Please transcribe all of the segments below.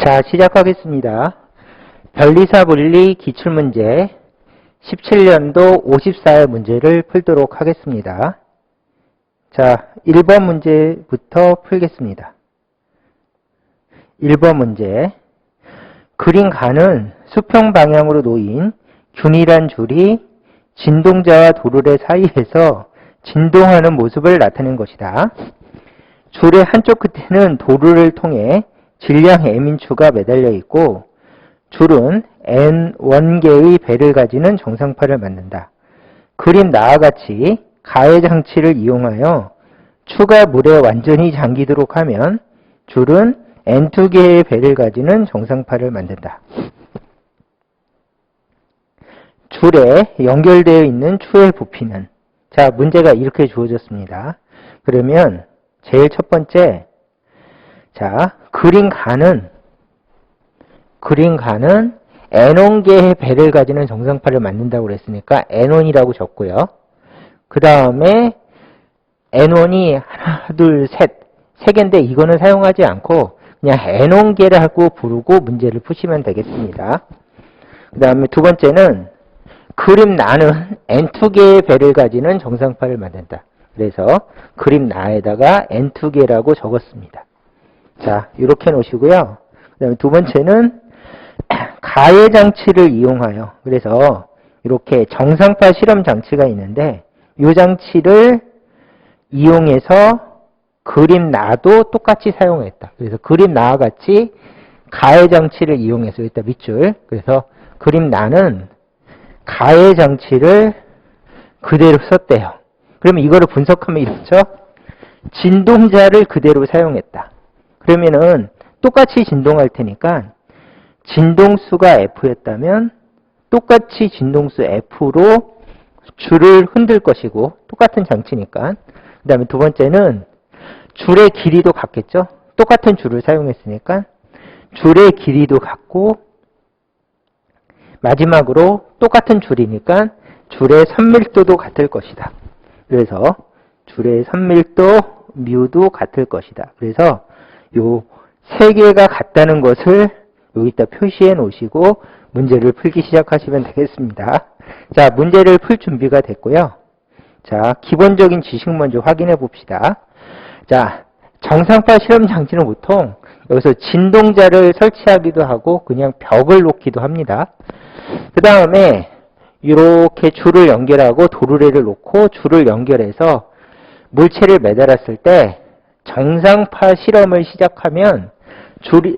자, 시작하겠습니다. 변리사 물리 기출문제 17년도 54회 문제를 풀도록 하겠습니다. 자, 1번 문제부터 풀겠습니다. 1번 문제. 그림 가는 수평 방향으로 놓인 균일한 줄이 진동자와 도르래 사이에서 진동하는 모습을 나타낸 것이다. 줄의 한쪽 끝에는 도르를 통해 질량 M인추가 매달려 있고 줄은 N1개의 배를 가지는 정상파를 만든다. 그림 나와 같이 가해 장치를 이용하여 추가 물에 완전히 잠기도록 하면 줄은 N2개의 배를 가지는 정상파를 만든다. 줄에 연결되어 있는 추의 부피는, 자, 문제가 이렇게 주어졌습니다. 그러면 제일 첫 번째, 자, 그림 가는 N1개의 배를 가지는 정상파를 만든다고 그랬으니까 N1이라고 적고요. 그 다음에 N1이 하나, 둘, 세 개인데 이거는 사용하지 않고 그냥 N1개라고 부르고 문제를 푸시면 되겠습니다. 그 다음에 두 번째는 그림 나는 N2개의 배를 가지는 정상파를 만든다. 그래서 그림 나에다가 N2개라고 적었습니다. 자, 이렇게 놓으시고요. 그 다음에 두 번째는 가해 장치를 이용하여, 그래서 이렇게 정상파 실험 장치가 있는데 이 장치를 이용해서 그림 나도 똑같이 사용했다. 그래서 그림 나와 같이 가해 장치를 이용해서 일단 밑줄, 그래서 그림 나는 가해 장치를 그대로 썼대요. 그러면 이거를 분석하면 이렇죠. 진동자를 그대로 사용했다. 그러면은 똑같이 진동할 테니까 진동수가 F였다면 똑같이 진동수 F로 줄을 흔들 것이고, 똑같은 장치니까. 그 다음에 두 번째는 줄의 길이도 같겠죠. 똑같은 줄을 사용했으니까 줄의 길이도 같고, 마지막으로 똑같은 줄이니까 줄의 선밀도도 같을 것이다. 그래서 줄의 선밀도 뮤도 같을 것이다. 그래서 요 세 개가 같다는 것을 여기다 표시해 놓으시고 문제를 풀기 시작하시면 되겠습니다. 자, 문제를 풀 준비가 됐고요. 자, 기본적인 지식 먼저 확인해 봅시다. 자, 정상파 실험 장치는 보통 여기서 진동자를 설치하기도 하고 그냥 벽을 놓기도 합니다. 그 다음에 이렇게 줄을 연결하고 도르래를 놓고 줄을 연결해서 물체를 매달았을 때 정상파 실험을 시작하면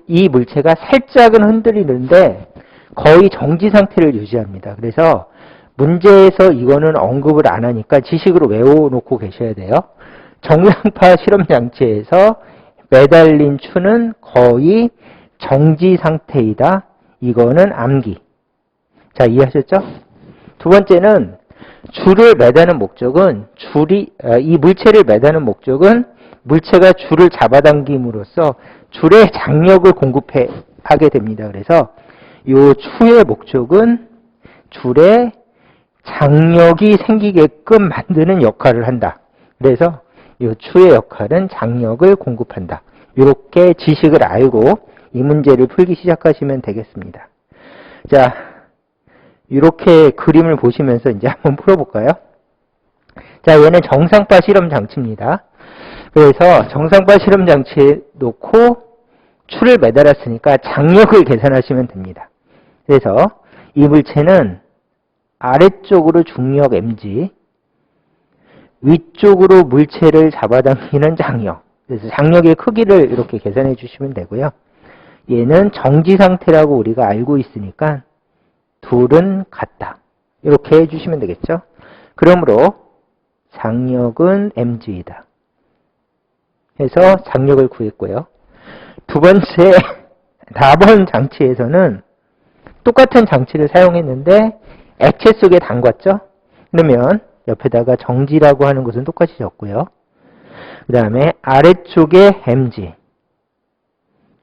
이 물체가 살짝은 흔들리는데 거의 정지 상태를 유지합니다. 그래서 문제에서 이거는 언급을 안 하니까 지식으로 외워놓고 계셔야 돼요. 정상파 실험 장치에서 매달린 추는 거의 정지 상태이다. 이거는 암기. 자, 이해하셨죠? 두 번째는 줄을 매다는 목적은 이 물체를 매다는 목적은 물체가 줄을 잡아당김으로써 줄에 장력을 공급하게 됩니다. 그래서 이 추의 목적은 줄에 장력이 생기게끔 만드는 역할을 한다. 그래서 이 추의 역할은 장력을 공급한다. 이렇게 지식을 알고 이 문제를 풀기 시작하시면 되겠습니다. 자, 이렇게 그림을 보시면서 이제 한번 풀어볼까요? 자, 얘는 정상파 실험 장치입니다. 그래서 정상파 실험 장치에 놓고 추를 매달았으니까 장력을 계산하시면 됩니다. 그래서 이 물체는 아래쪽으로 중력 mg, 위쪽으로 물체를 잡아당기는 장력. 그래서 장력의 크기를 이렇게 계산해 주시면 되고요. 얘는 정지 상태라고 우리가 알고 있으니까 둘은 같다. 이렇게 해주시면 되겠죠. 그러므로 장력은 mg이다. 해서 장력을 구했고요. 두 번째, 4번 장치에서는 똑같은 장치를 사용했는데 액체 속에 담갔죠. 그러면 옆에다가 정지라고 하는 것은 똑같이 적고요. 그 다음에 아래쪽에 mg,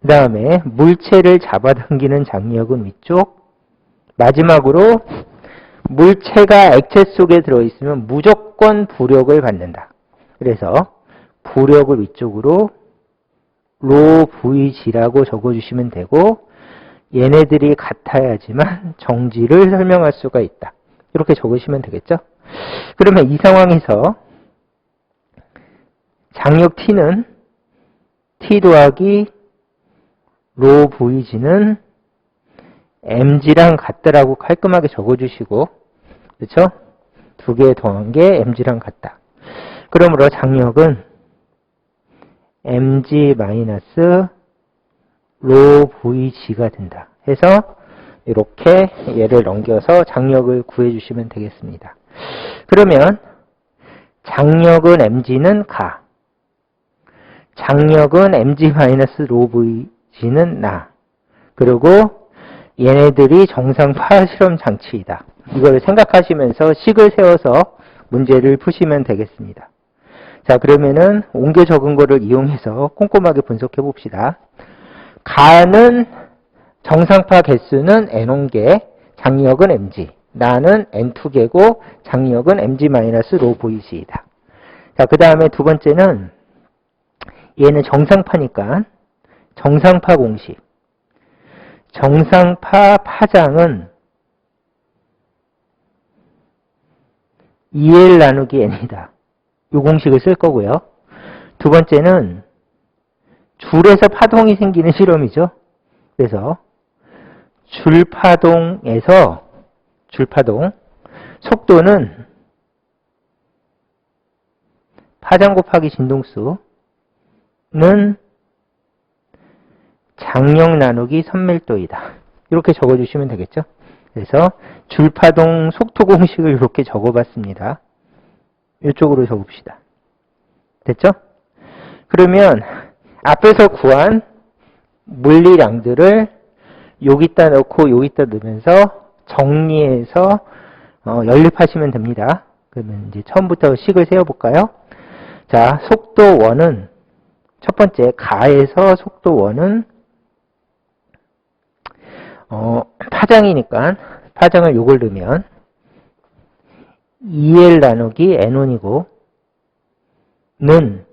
그 다음에 물체를 잡아당기는 장력은 위쪽, 마지막으로 물체가 액체 속에 들어있으면 무조건 부력을 받는다. 그래서 부력을 위쪽으로 로 VG라고 적어주시면 되고 얘네들이 같아야지만 정지를 설명할 수가 있다. 이렇게 적으시면 되겠죠? 그러면 이 상황에서 장력 T는 T 더하기 로 VG는 MG랑 같다라고 깔끔하게 적어주시고, 그렇죠? 두 개 더한 게 MG랑 같다. 그러므로 장력은 MG 마이너스 로 VG가 된다. 해서 이렇게 얘를 넘겨서 장력을 구해주시면 되겠습니다. 그러면 장력은 MG는 가. 장력은 MG 마이너스 로 VG는 나. 그리고 얘네들이 정상파 실험 장치이다. 이걸 생각하시면서 식을 세워서 문제를 푸시면 되겠습니다. 자, 그러면은 옮겨 적은 거를 이용해서 꼼꼼하게 분석해 봅시다. 가는 정상파 개수는 N1개, 장력은 MG. 나는 N2개고 장력은 MG-로 VG이다. 자, 그 다음에 두 번째는 얘는 정상파니까 정상파 공식. 정상파 파장은 2L 나누기 N이다. 이 공식을 쓸 거고요. 두 번째는 줄에서 파동이 생기는 실험이죠. 그래서 줄파동 속도는 파장 곱하기 진동수는 장력 나누기 선밀도이다. 이렇게 적어주시면 되겠죠. 그래서 줄파동 속도 공식을 이렇게 적어봤습니다. 이쪽으로 적읍시다. 됐죠? 그러면 앞에서 구한 물리량들을 여기다 넣고 여기다 넣으면서 정리해서 연립하시면 됩니다. 그러면 이제 처음부터 식을 세워볼까요? 자, 속도 1은 첫 번째 가에서 속도 1은 파장이니까 파장을 요걸 넣으면 2L 나누기 N1이고 는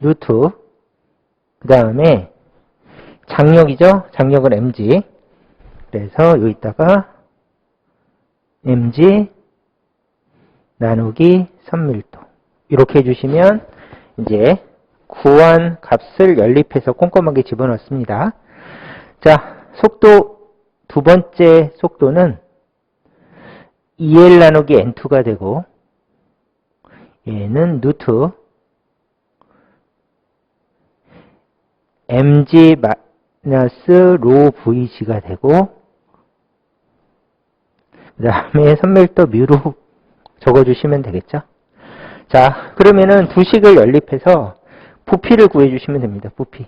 루트 그 다음에 장력이죠. 장력은 MG. 그래서 여기다가 MG 나누기 선밀도 이렇게 해주시면 이제 구한 값을 연립해서 꼼꼼하게 집어넣습니다. 자, 속도 두 번째 속도는 2L 나누기 N2가 되고 얘는 루트 MG 마이너스 로 VG가 되고 그 다음에 선밀도 뮤로 적어주시면 되겠죠. 자, 그러면은 두 식을 연립해서 부피를 구해주시면 됩니다. 부피.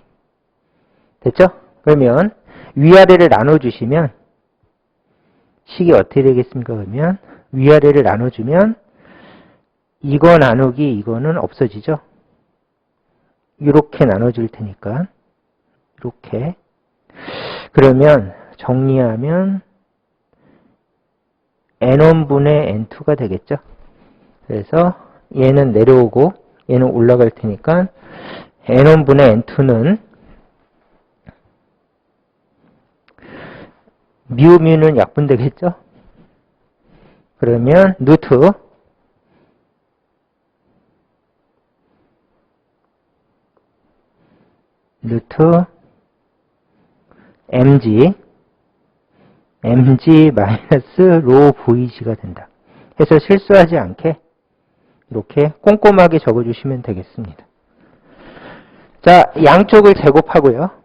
됐죠? 그러면 위아래를 나눠주시면 식이 어떻게 되겠습니까? 그러면 위아래를 나눠주면 이거 나누기 이거는 없어지죠? 이렇게 나눠줄 테니까 이렇게 그러면 정리하면 N1분의 N2가 되겠죠? 그래서 얘는 내려오고 얘는 올라갈 테니까 N1분의 N2는 뮤는 약분되겠죠? 그러면 루트 MG 마이너스 로 VG가 된다. 해서 실수하지 않게 이렇게 꼼꼼하게 적어주시면 되겠습니다. 자, 양쪽을 제곱하고요.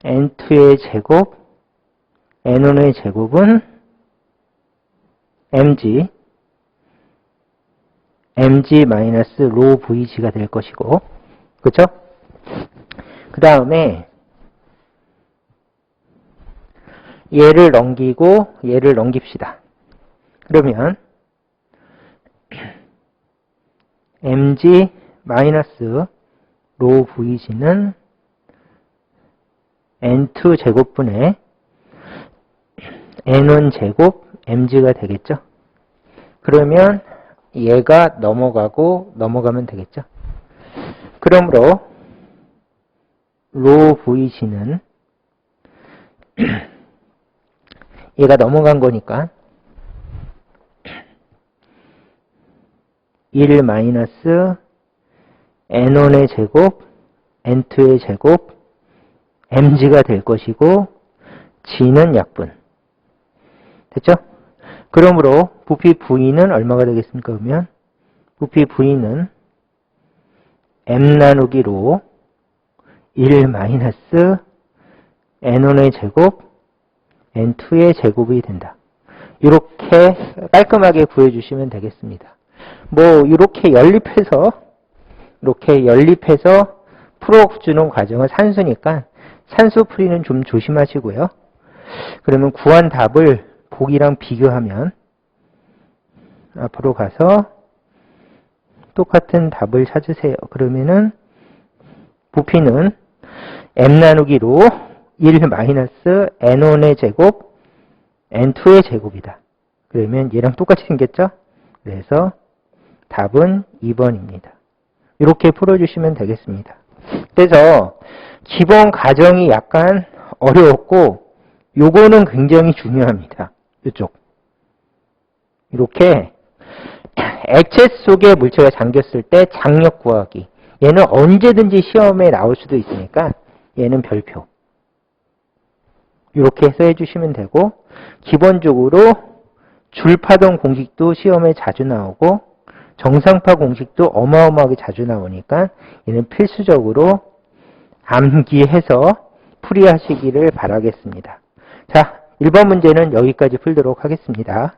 N2의 제곱, N1의 제곱은 MG 마이너스 로 VG가 될 것이고, 그쵸? 그 다음에 얘를 넘기고 얘를 넘깁시다. 그러면 MG 마이너스 로 VG는 N2 제곱분의 N1 제곱 MG가 되겠죠. 그러면 얘가 넘어가면 되겠죠. 그러므로 로 VC는 얘가 넘어간 거니까 1 마이너스 N1의 제곱, N2의 제곱, mg가 될 것이고 g는 약분. 됐죠? 그러므로 부피 V는 얼마가 되겠습니까? 그러면 부피 V는 m 나누기 로 1 마이너스 N1의 제곱, N2의 제곱이 된다. 이렇게 깔끔하게 구해주시면 되겠습니다. 뭐 이렇게 연립해서 풀어주는 과정은 산수니까 산수 풀이는 좀 조심하시고요. 그러면 구한 답을 보기랑 비교하면 앞으로 가서 똑같은 답을 찾으세요. 그러면은 부피는 m 나누기 로 1 마이너스 N1의 제곱, N2의 제곱이다. 그러면 얘랑 똑같이 생겼죠? 그래서 답은 2번입니다. 이렇게 풀어주시면 되겠습니다. 그래서 기본 가정이 약간 어려웠고 요거는 굉장히 중요합니다. 이쪽. 이렇게 액체 속에 물체가 잠겼을 때 장력 구하기. 얘는 언제든지 시험에 나올 수도 있으니까 얘는 별표. 이렇게 해서 해주시면 되고 기본적으로 줄파동 공식도 시험에 자주 나오고 정상파 공식도 어마어마하게 자주 나오니까 얘는 필수적으로 암기해서 풀이하시기를 바라겠습니다. 자, 1번 문제는 여기까지 풀도록 하겠습니다.